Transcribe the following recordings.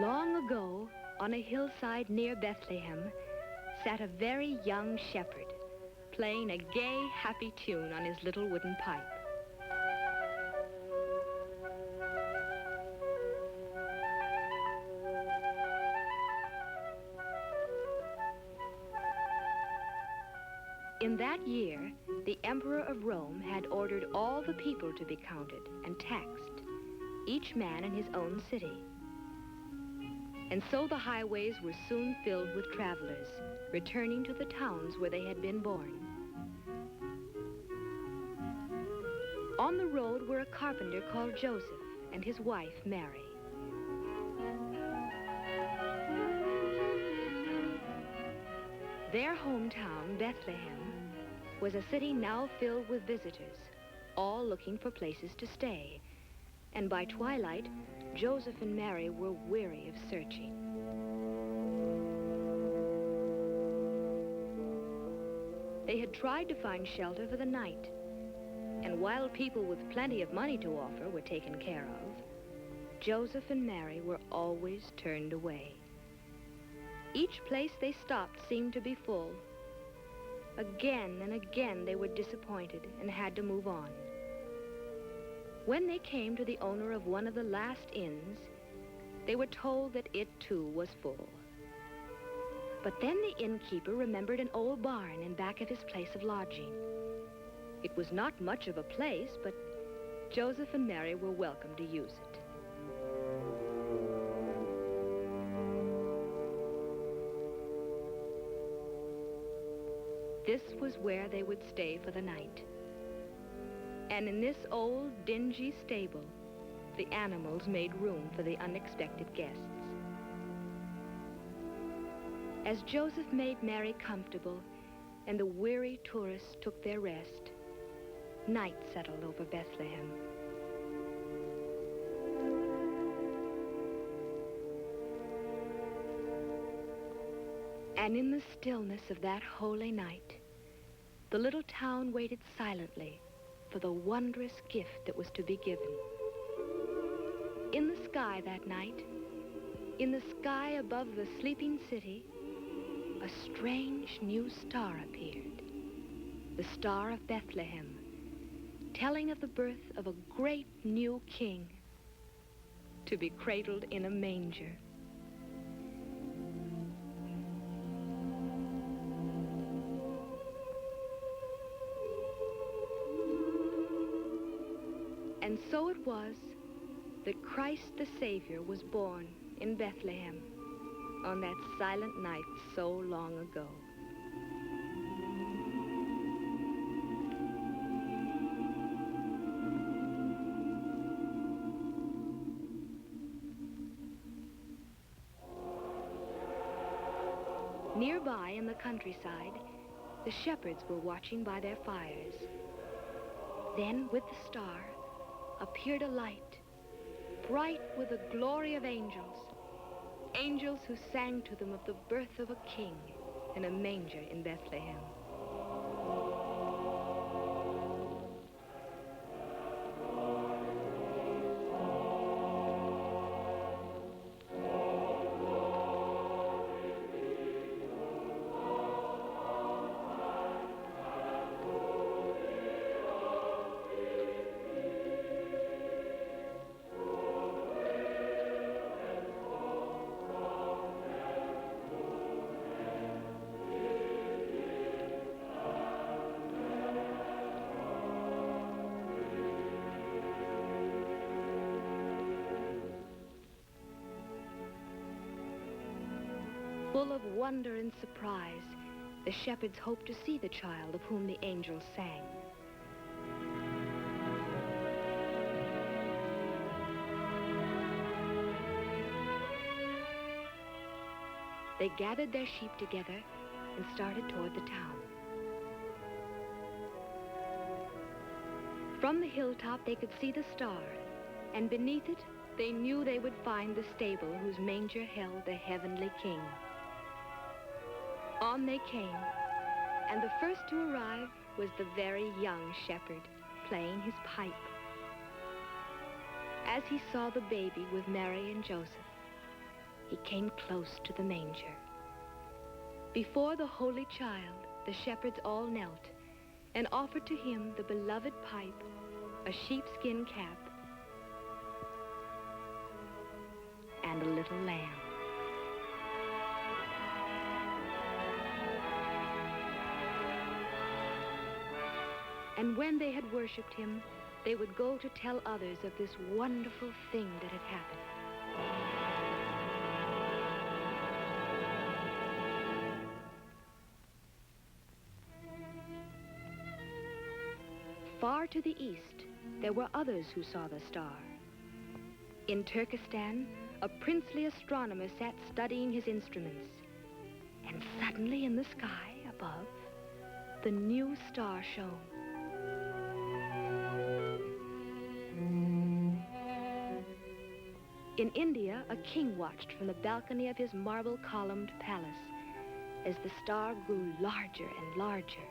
Long ago, on a hillside near Bethlehem, sat a very young shepherd, playing a gay, happy tune on his little wooden pipe. In that year, the Emperor of Rome had ordered all the people to be counted and taxed, each man in his own city. And so the highways were soon filled with travelers, returning to the towns where they had been born. On the road were a carpenter called Joseph and his wife, Mary. Their hometown, Bethlehem, was a city now filled with visitors, all looking for places to stay. And by twilight, Joseph and Mary were weary of searching. They had tried to find shelter for the night, and while people with plenty of money to offer were taken care of, Joseph and Mary were always turned away. Each place they stopped seemed to be full. Again and again they were disappointed and had to move on. When they came to the owner of one of the last inns, they were told that it too was full. But then the innkeeper remembered an old barn in back of his place of lodging. It was not much of a place, but Joseph and Mary were welcome to use it. This was where they would stay for the night. And in this old, dingy stable, the animals made room for the unexpected guests. As Joseph made Mary comfortable and the weary tourists took their rest, night settled over Bethlehem. And in the stillness of that holy night, the little town waited silently for the wondrous gift that was to be given. In the sky that night, in the sky above the sleeping city, a strange new star appeared, the Star of Bethlehem, telling of the birth of a great new king to be cradled in a manger. And so it was that Christ the Savior was born in Bethlehem on that silent night so long ago. Nearby in the countryside, the shepherds were watching by their fires. Then, with the star, appeared a light, bright with the glory of angels, angels who sang to them of the birth of a king in a manger in Bethlehem. Full of wonder and surprise, the shepherds hoped to see the child of whom the angels sang. They gathered their sheep together and started toward the town. From the hilltop they could see the star, and beneath it they knew they would find the stable whose manger held the heavenly king. On they came, and the first to arrive was the very young shepherd playing his pipe. As he saw the baby with Mary and Joseph, he came close to the manger. Before the holy child, the shepherds all knelt and offered to him the beloved pipe, a sheepskin cap, and a little lamb. And when they had worshipped him, they would go to tell others of this wonderful thing that had happened. Far to the east, there were others who saw the star. In Turkestan, a princely astronomer sat studying his instruments. And suddenly in the sky above, the new star shone. In India, a king watched from the balcony of his marble-columned palace as the star grew larger and larger.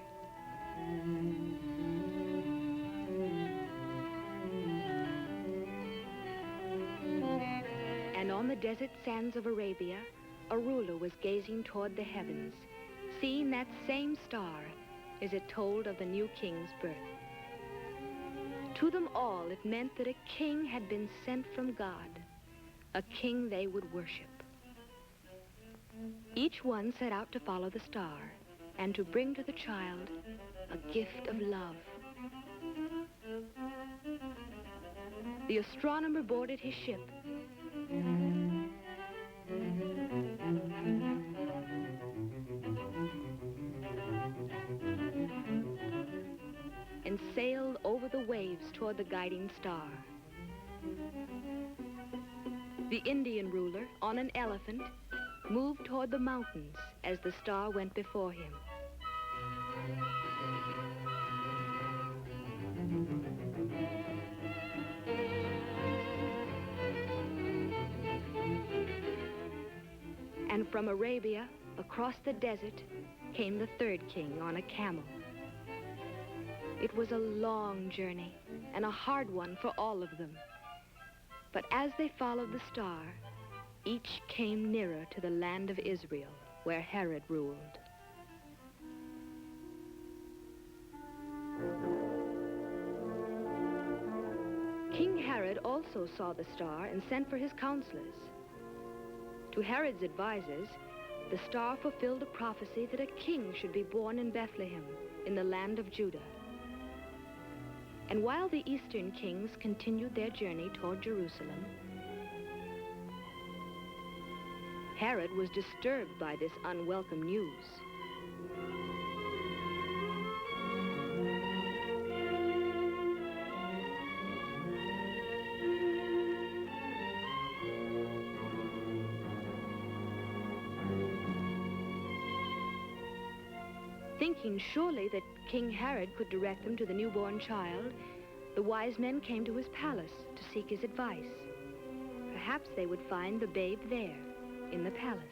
And on the desert sands of Arabia, a ruler was gazing toward the heavens, seeing that same star as it told of the new king's birth. To them all, it meant that a king had been sent from God, a king they would worship. Each one set out to follow the star and to bring to the child a gift of love. The astronomer boarded his ship and sailed over the waves toward the guiding star. The Indian ruler, on an elephant, moved toward the mountains as the star went before him. And from Arabia, across the desert, came the third king on a camel. It was a long journey and a hard one for all of them. But as they followed the star, each came nearer to the land of Israel, where Herod ruled. King Herod also saw the star and sent for his counselors. To Herod's advisors, the star fulfilled a prophecy that a king should be born in Bethlehem, in the land of Judah. And while the eastern kings continued their journey toward Jerusalem, Herod was disturbed by this unwelcome news. Thinking surely that King Herod could direct them to the newborn child, the wise men came to his palace to seek his advice. Perhaps they would find the babe there, in the palace.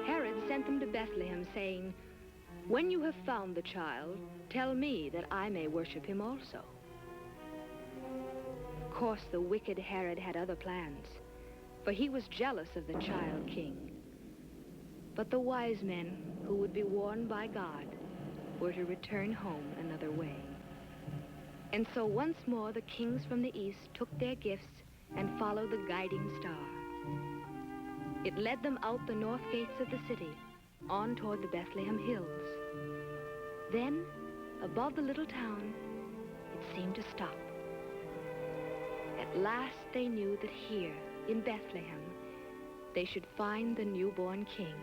Herod sent them to Bethlehem, saying, "When you have found the child, tell me that I may worship him also." Of course, the wicked Herod had other plans, for he was jealous of the child king. But the wise men, who would be warned by God, were to return home another way. And so once more the kings from the east took their gifts and followed the guiding star. It led them out the north gates of the city, on toward the Bethlehem hills. Then, above the little town, it seemed to stop. At last they knew that here, in Bethlehem, they should find the newborn king.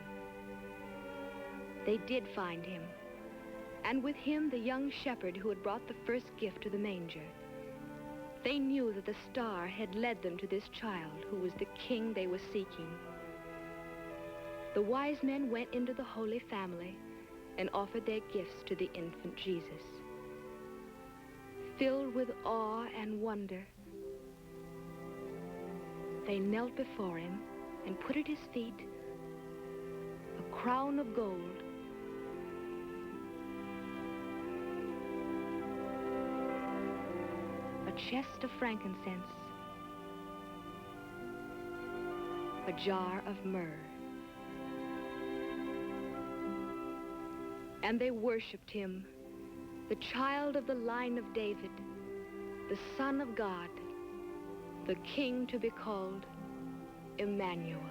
They did find him, and with him the young shepherd who had brought the first gift to the manger. They knew that the star had led them to this child who was the king they were seeking. The wise men went into the Holy Family and offered their gifts to the infant Jesus. Filled with awe and wonder, they knelt before him and put at his feet a crown of gold, a chest of frankincense, a jar of myrrh. And they worshipped him, the child of the line of David, the Son of God, the King to be called Emmanuel.